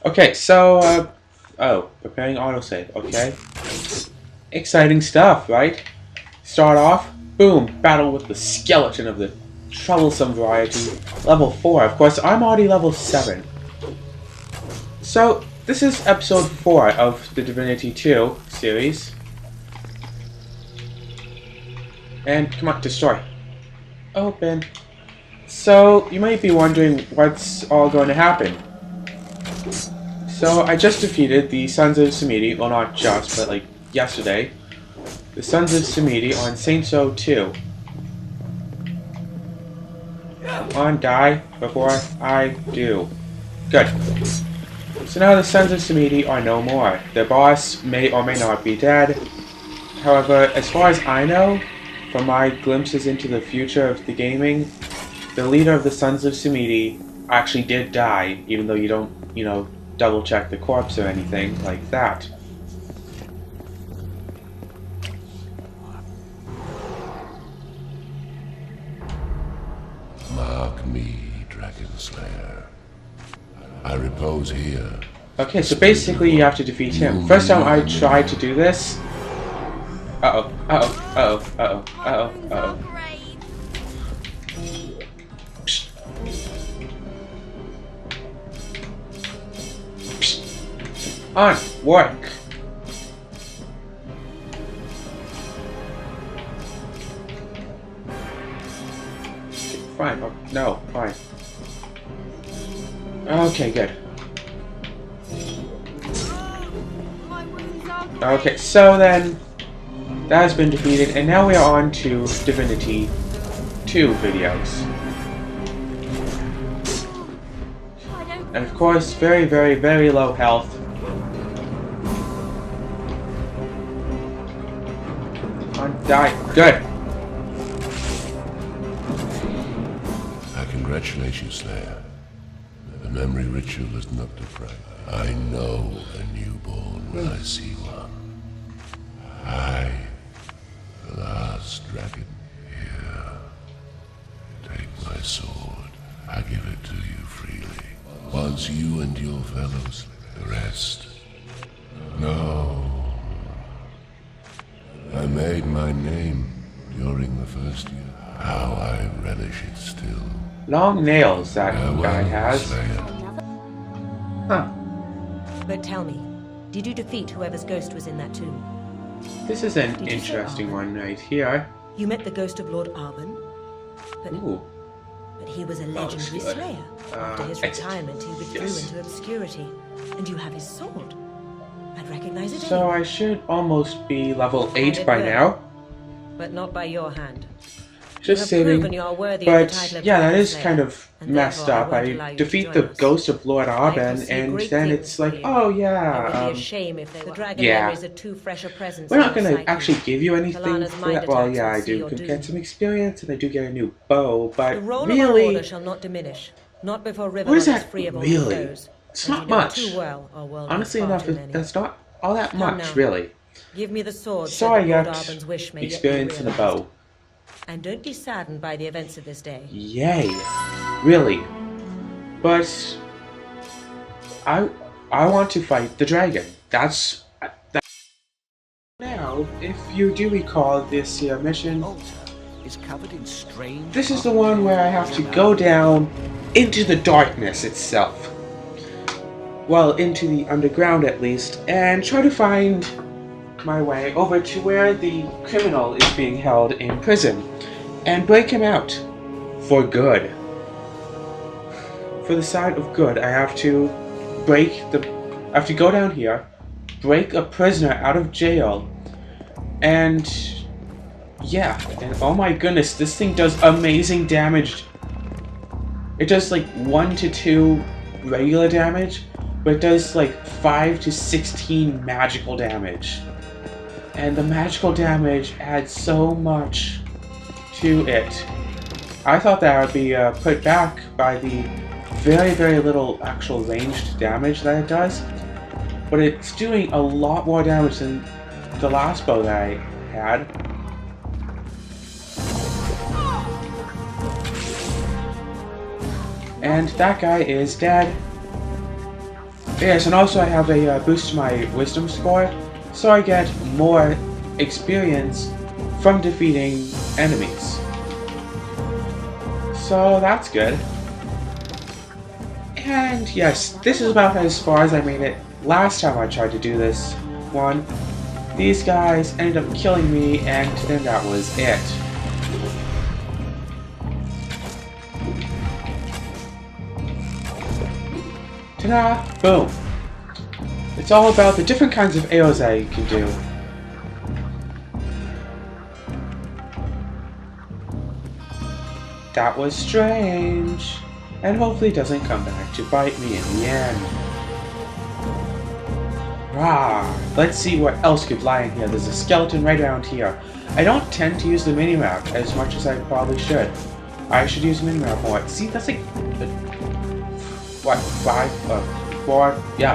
Okay, so, oh, preparing autosave, okay. Exciting stuff, right? Start off, boom, battle with the skeleton of the troublesome variety, level 4. Of course, I'm already level 7. So, this is episode 4 of the Divinity 2 series. And, come on, destroy. Open. So, you might be wondering what's all going to happen. So, I just defeated the Sons of Samedi, well not just, but like yesterday. The Sons of Samedi on Saints Row 2. Come on, die before I do. Good. So now the Sons of Samedi are no more. Their boss may or may not be dead. However, as far as I know, from my glimpses into the future of the gaming, the leader of the Sons of Samedi actually did die, even though you don't, double check the corpse or anything like that. Mark me, Dragon Slayer. I repose here. Okay, so basically you have to defeat him. First time I tried to do this. Uh-oh, uh-oh, uh-oh, uh-oh, uh-oh, uh-oh. Psst. Psst. On, work. Fine, oh, no, fine. Okay, good. Okay, so then, that has been defeated, and now we are on to Divinity 2 videos. And of course, very, very, very low health. On, die. Good. I congratulate you, Slayer. The memory ritual is not different. I know a newborn when I see one. I, the last dragon, here. Take my sword. I give it to you freely. Once you and your fellows, the rest. No. I made my name during the first year. How I relish it still. Long nails that guy has. Slayer. Huh. But tell me, did you defeat whoever's ghost was in that tomb? This is an Did you say interesting Arben? one right here. You met the ghost of Lord Arben? Ooh. But he was a legendary good. slayer. After his exit. retirement, he withdrew Yes. into obscurity. And you have his sword. I'd recognize it So anyway. I should almost be level 8 it by will. now. But not by your hand. Just You have proven saving. you are worthy of the But title of yeah, that Dragon is Slayer, kind of and messed therefore I up. won't allow I you to defeat join the us. ghost of Lord I Arben, foresee and great then things it's for like, you. oh It would yeah, be a shame if they were. The dragon yeah. memories are too fresh a presence. we're not in your gonna psyche. actually give you anything Talana's for mind that. Well, attacks yeah, will I see do your get doom. some experience, and I do get a new bow, The but role of our order really, shall not diminish. Not before what is Riverrun is that free of all really? foes. It's And not you know much. too well our world Honestly has far enough, too many. that's not all that Come much, now. really. Give me the sword So so I that Lord get Arben's wish may yet be experience in a realized. bow. And don't be saddened by the events of this day. Yay, really. But I want to fight the dragon. That's that. Now, if you do recall this mission, Is covered in strange. this is the one where I have to go down into the darkness itself. Well, into the underground at least, and try to find my way over to where the criminal is being held in prison, and break him out for good. For the side of good, I have to go down here, break a prisoner out of jail, and yeah, and oh my goodness, this thing does amazing damage. It does like 1 to 2 regular damage, but it does like 5 to 16 magical damage. And the magical damage adds so much to it. I thought that would be put back by the very, very little actual ranged damage that it does. But it's doing a lot more damage than the last bow that I had. And that guy is dead. Yes, and also I have a boost to my wisdom score, so I get more experience from defeating enemies. So that's good. And yes, this is about as far as I made it last time I tried to do this one. These guys ended up killing me, and then that was it. Ta-da! Boom! It's all about the different kinds of AOs that you can do. That was strange, and hopefully it doesn't come back to bite me in the end. Rah! Let's see what else could lie in here. There's a skeleton right around here. I don't tend to use the minimap as much as I probably should. I should use the minimap more. See, that's like... what, 4? Yeah.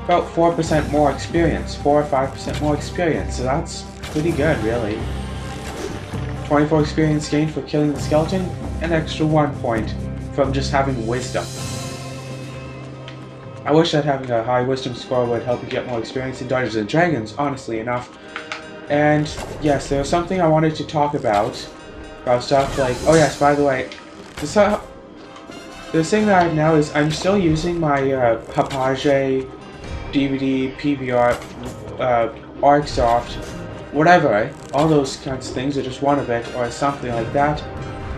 About 4% more experience. 4 or 5% more experience, so that's pretty good, really. 24 experience gained for killing the skeleton, an extra 1 point from just having wisdom. I wish that having a high wisdom score would help you get more experience in Dungeons and Dragons, honestly enough. And yes, there was something I wanted to talk about stuff like, oh yes, by the way, the thing that I have now is I'm still using my Papage, DVD, PVR, ArcSoft, whatever, all those kinds of things, or just one of it, or something like that,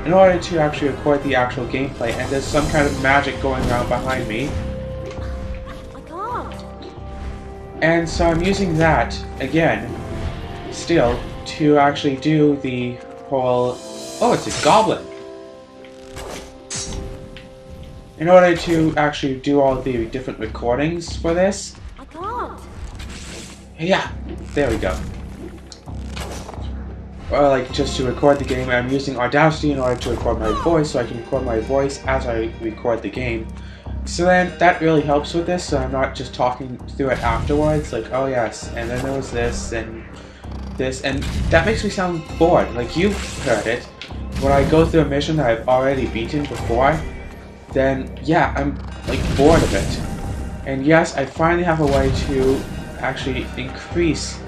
in order to actually record the actual gameplay, and there's some kind of magic going around behind me. And so I'm using that, again, still, to actually do the whole... oh, it's a goblin! In order to actually do all the different recordings for this. I can't. Yeah, there we go. Or like just to record the game, I'm using Audacity in order to record my voice, so I can record my voice as I record the game. So then that really helps with this, so I'm not just talking through it afterwards, like, oh yes, and then there was this, and that makes me sound bored. Like, you've heard it. When I go through a mission that I've already beaten before, then yeah, I'm like bored of it. And yes, I finally have a way to actually increase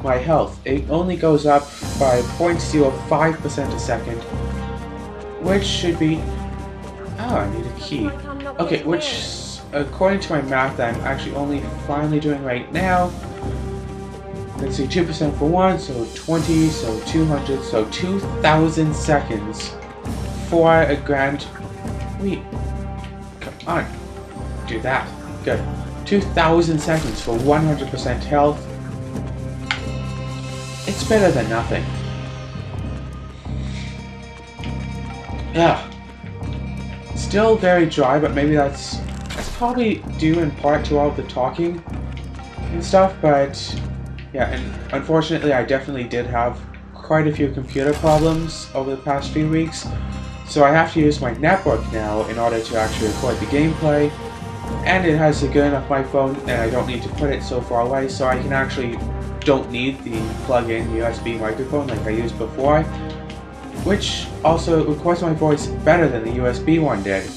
my health. It only goes up by 0.05% a second, which should be... oh, I need a key. Okay, which, according to my math, that I'm actually only finally doing right now. Let's see, 2% for 1, so 20, so 200, so 2,000 seconds for a grand... wait, come on, do that, good. 2,000 seconds for 100% health. It's better than nothing. Yeah. Still very dry, but maybe that's probably due in part to all the talking and stuff, but yeah, and unfortunately I definitely did have quite a few computer problems over the past few weeks, so I have to use my network now in order to actually record the gameplay, and it has a good enough microphone and I don't need to put it so far away, so I can actually don't need the plug-in USB microphone like I used before, which also records my voice better than the USB one did.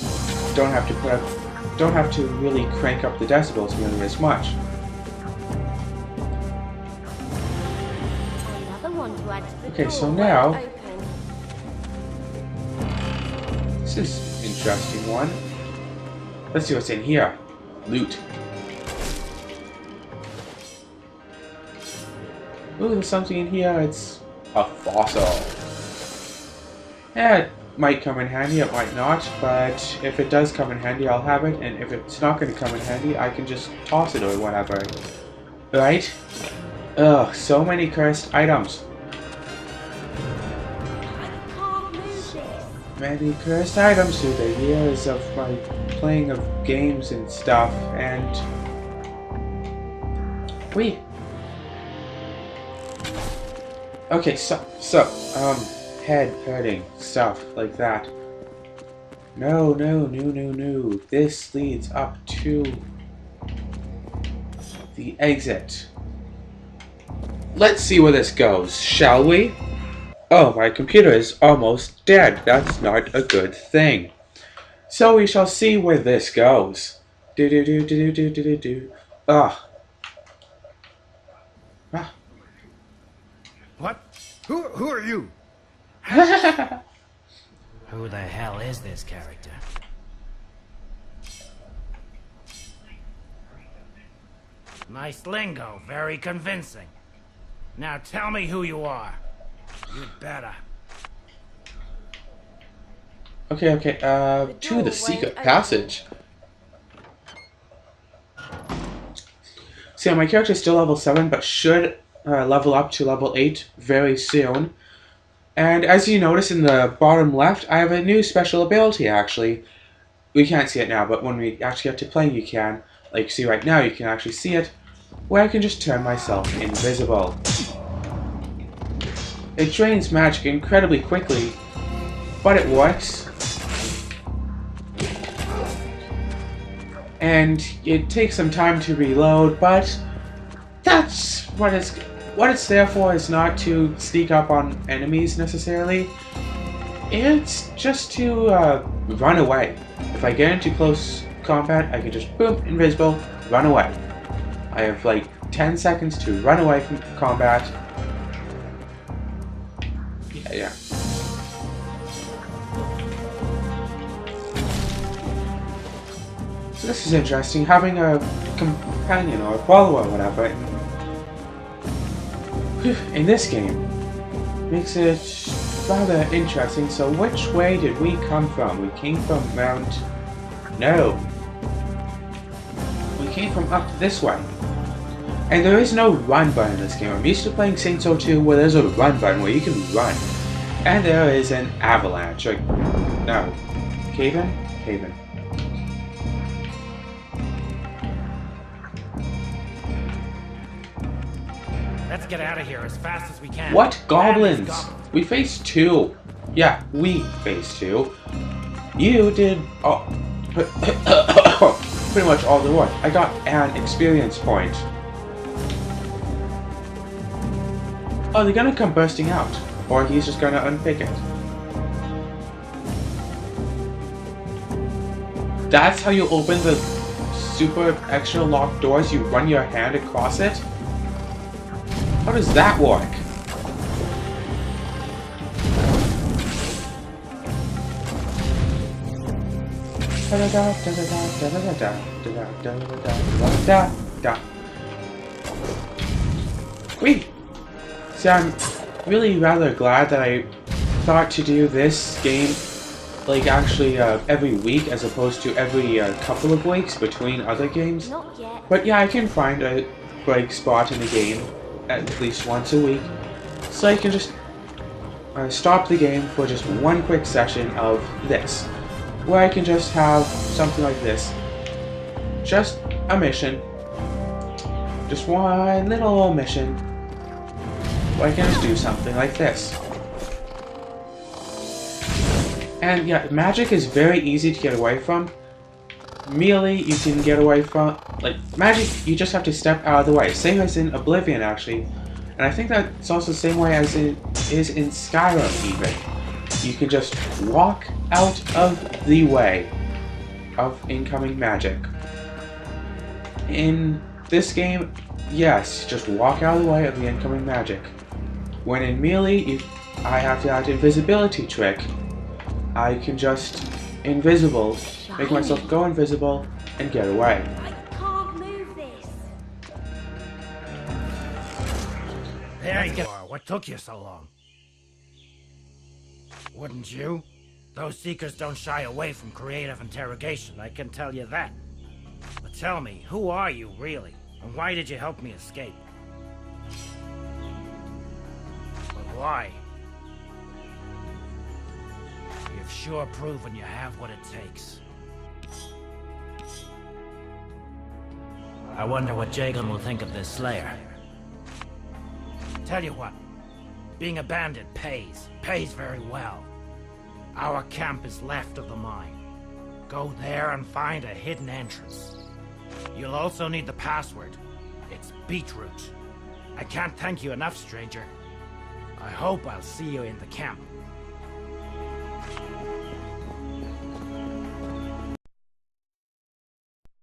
Don't have to really crank up the decibels nearly as much. Okay, so now this is an interesting one. Let's see what's in here. Loot. Ooh, there's something in here. It's a fossil. Yeah, it might come in handy, it might not, but if it does come in handy, I'll have it, and if it's not going to come in handy, I can just toss it or whatever. Right? Ugh, so many cursed items. Many cursed items through the years of my playing of games and stuff, and... wait. Okay, head hurting, stuff like that. No. This leads up to the exit. Let's see where this goes, shall we? Oh, my computer is almost dead. That's not a good thing. So we shall see where this goes. Do do do do do do do do. Ah. Ah. What? Who are you? Who the hell is this character? Nice lingo, very convincing. Now tell me who you are. You'd better. Okay, to the secret passage. So my character is still level 7, but should level up to level 8 very soon. And as you notice in the bottom left, I have a new special ability actually. We can't see it now, but when we actually get to playing you can. Like you see right now, you can actually see it, where I can just turn myself invisible. It drains magic incredibly quickly, but it works. And it takes some time to reload, but that's what it's there for, is not to sneak up on enemies necessarily. It's just to run away. If I get into close combat, I can just boom, invisible, run away. I have like 10 seconds to run away from combat. Yeah. So this is interesting, having a companion or a follower or whatever in this game makes it rather interesting. So which way did we come from? We came from No. We came from up this way. And there is no run button in this game. I'm used to playing Saints Row 2 where there's a run button where you can run. And there is an avalanche. No. Cave-in? Cave-in. Let's get out of here as fast as we can. What goblins? We faced 2. Yeah, we faced 2. You did pretty much all the work. I got an experience point. Oh, they're gonna come bursting out. Or he's just gonna unpick it. That's how you open the super extra locked doors? You run your hand across it? How does that work? Wait! See, I'm really rather glad that I thought to do this game like actually every week as opposed to every couple of weeks between other games. Not yet. But yeah, I can find a break spot in the game at least once a week, so I can just stop the game for just one quick session of this, where I can just have something like this, just a mission, just one little mission, where I can just do something like this. And yeah, magic is very easy to get away from. Melee, you can get away from. Like, magic, you just have to step out of the way. Same as in Oblivion, actually. And I think that's also the same way as it is in Skyrim, even. You can just walk out of the way of incoming magic. In this game, yes, just walk out of the way of the incoming magic. When in Melee, I have to add invisibility trick. I can just invisible, make myself go invisible, and get away. I can't move this. There you are. What took you so long? Wouldn't you? Those seekers don't shy away from creative interrogation, I can tell you that. But tell me, who are you really? And why did you help me escape? But why? You've sure proven you have what it takes. I wonder what Jagan will think of this Slayer. Tell you what, being a bandit pays very well. Our camp is left of the mine. Go there and find a hidden entrance. You'll also need the password. It's beetroot. I can't thank you enough, stranger. I hope I'll see you in the camp.